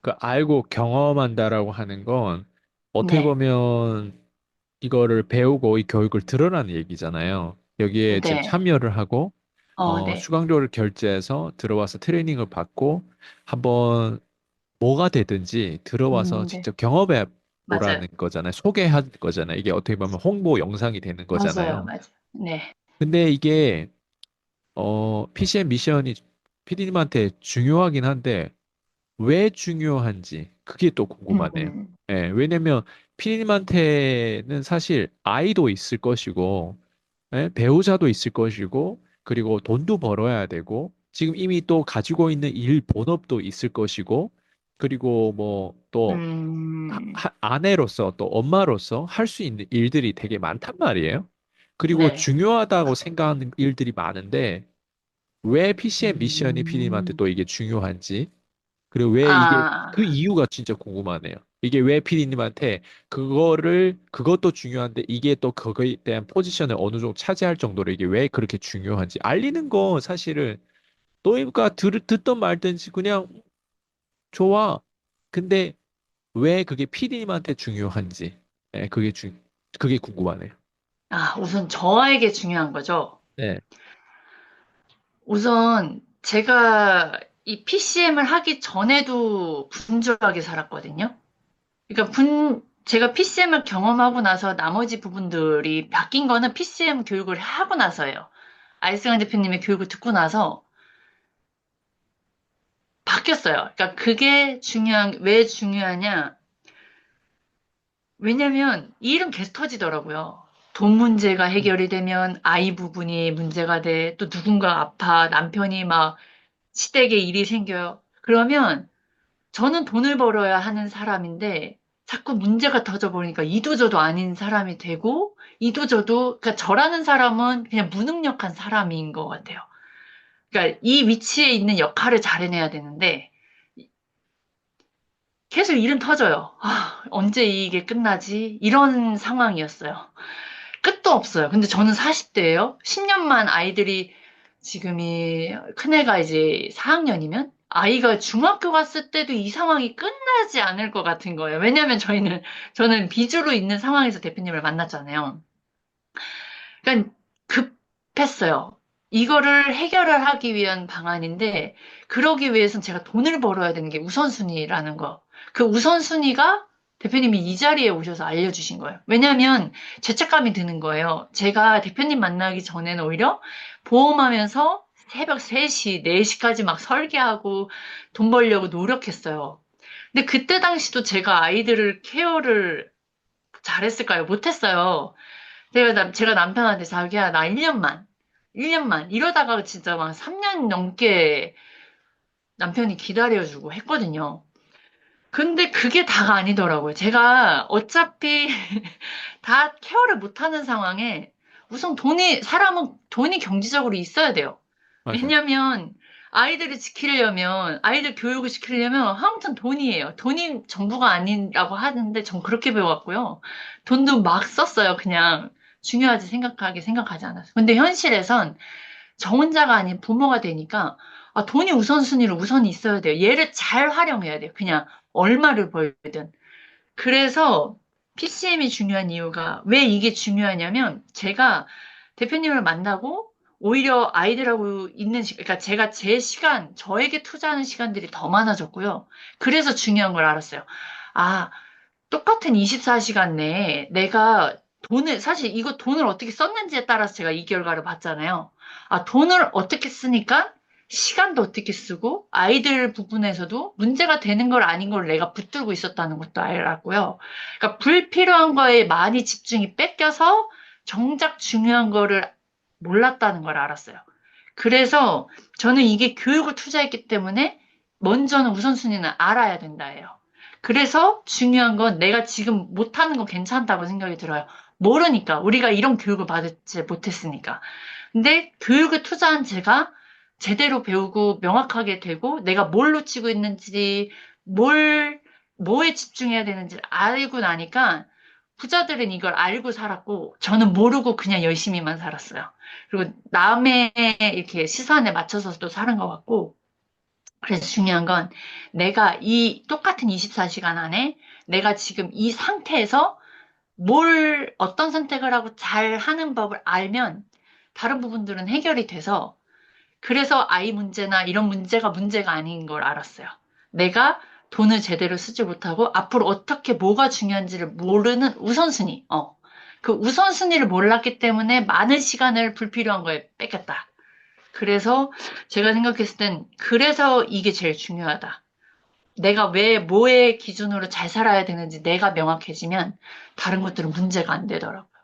그 알고 경험한다라고 하는 건 어떻게 네, 보면 이거를 배우고 이 교육을 들으라는 얘기잖아요. 여기에 지금 네, 참여를 하고 네, 수강료를 결제해서 들어와서 트레이닝을 받고 한번 뭐가 되든지 들어와서 네, 직접 경험해 맞아요. 보라는 거잖아요. 소개할 거잖아요. 이게 어떻게 보면 홍보 영상이 되는 맞아요, 거잖아요. 맞아요. 네, 근데 이게 PCM 미션이 피디님한테 중요하긴 한데 왜 중요한지 그게 또 궁금하네요. 음, 예, 왜냐면 피디님한테는 사실 아이도 있을 것이고 예, 배우자도 있을 것이고 그리고 돈도 벌어야 되고 지금 이미 또 가지고 있는 일 본업도 있을 것이고 그리고 뭐또 아내로서 또 엄마로서 할 수 있는 일들이 되게 많단 말이에요. 그리고 네, 중요하다고 생각하는 일들이 많은데 왜 PCM 미션이 피디님한테 음, 또 이게 중요한지 그리고 왜 이게 그 아, 이유가 진짜 궁금하네요. 이게 왜 피디님한테 그것도 중요한데 이게 또 그거에 대한 포지션을 어느 정도 차지할 정도로 이게 왜 그렇게 중요한지 알리는 거 사실은 너희가 듣던 말든지 그냥 좋아. 근데 왜 그게 피디님한테 중요한지 네, 그게 궁금하네요. 우선 저에게 중요한 거죠. 네. 우선 제가 이 PCM을 하기 전에도 분주하게 살았거든요. 그러니까 제가 PCM을 경험하고 나서 나머지 부분들이 바뀐 거는 PCM 교육을 하고 나서예요. 아이스강 대표님의 교육을 듣고 나서 바뀌었어요. 그러니까 그게 왜 중요하냐? 왜냐면 이 일은 계속 터지더라고요. 돈 문제가 해결이 되면 아이 부분이 문제가 돼. 또 누군가 아파. 남편이 막 시댁에 일이 생겨요. 그러면 저는 돈을 벌어야 하는 사람인데 자꾸 문제가 터져버리니까 이도저도 아닌 사람이 되고 이도저도 그러니까 저라는 사람은 그냥 무능력한 사람인 것 같아요. 그러니까 이 위치에 있는 역할을 잘 해내야 되는데 계속 일은 터져요. 언제 이게 끝나지? 이런 상황이었어요. 끝도 없어요. 근데 저는 40대예요. 10년만 아이들이 지금이 큰애가 이제 4학년이면 아이가 중학교 갔을 때도 이 상황이 끝나지 않을 것 같은 거예요. 왜냐하면 저는 비주로 있는 상황에서 대표님을 만났잖아요. 그러니까 급했어요. 이거를 해결을 하기 위한 방안인데, 그러기 위해서는 제가 돈을 벌어야 되는 게 우선순위라는 거. 그 우선순위가 대표님이 이 자리에 오셔서 알려주신 거예요. 왜냐하면 죄책감이 드는 거예요. 제가 대표님 만나기 전에는 오히려 보험하면서 새벽 3시, 4시까지 막 설계하고 돈 벌려고 노력했어요. 근데 그때 당시도 제가 아이들을 케어를 잘했을까요? 못했어요. 제가 남편한테 자기야, 나 1년만. 이러다가 진짜 막 3년 넘게 남편이 기다려주고 했거든요. 근데 그게 다가 아니더라고요. 제가 어차피 다 케어를 못하는 상황에 우선 사람은 돈이 경제적으로 있어야 돼요. 맞아요. 왜냐면 아이들 교육을 시키려면 항상 돈이에요. 돈이 전부가 아니라고 하는데 전 그렇게 배워왔고요. 돈도 막 썼어요. 그냥 중요하지 생각하지 않았어요. 근데 현실에선 저 혼자가 아닌 부모가 되니까 돈이 우선순위로 우선이 있어야 돼요. 얘를 잘 활용해야 돼요. 그냥 얼마를 벌든. 그래서 PCM이 중요한 이유가 왜 이게 중요하냐면 제가 대표님을 만나고 오히려 아이들하고 그러니까 제가 저에게 투자하는 시간들이 더 많아졌고요. 그래서 중요한 걸 알았어요. 아, 똑같은 24시간 내에 내가 사실 이거 돈을 어떻게 썼는지에 따라서 제가 이 결과를 봤잖아요. 돈을 어떻게 쓰니까 시간도 어떻게 쓰고 아이들 부분에서도 문제가 되는 걸 아닌 걸 내가 붙들고 있었다는 것도 알았고요. 그러니까 불필요한 거에 많이 집중이 뺏겨서 정작 중요한 거를 몰랐다는 걸 알았어요. 그래서 저는 이게 교육을 투자했기 때문에 먼저는 우선순위는 알아야 된다예요. 그래서 중요한 건 내가 지금 못하는 건 괜찮다고 생각이 들어요. 모르니까. 우리가 이런 교육을 받지 못했으니까. 근데 교육을 투자한 제가 제대로 배우고 명확하게 되고 내가 뭘 놓치고 있는지 뭐에 집중해야 되는지 알고 나니까 부자들은 이걸 알고 살았고 저는 모르고 그냥 열심히만 살았어요. 그리고 남의 이렇게 시선에 맞춰서도 사는 것 같고 그래서 중요한 건 내가 이 똑같은 24시간 안에 내가 지금 이 상태에서 어떤 선택을 하고 잘 하는 법을 알면 다른 부분들은 해결이 돼서 그래서 아이 문제나 이런 문제가 아닌 걸 알았어요. 내가 돈을 제대로 쓰지 못하고 앞으로 어떻게 뭐가 중요한지를 모르는 우선순위. 그 우선순위를 몰랐기 때문에 많은 시간을 불필요한 거에 뺏겼다. 그래서 제가 생각했을 땐 그래서 이게 제일 중요하다. 내가 왜 뭐의 기준으로 잘 살아야 되는지 내가 명확해지면 다른 것들은 문제가 안 되더라고요.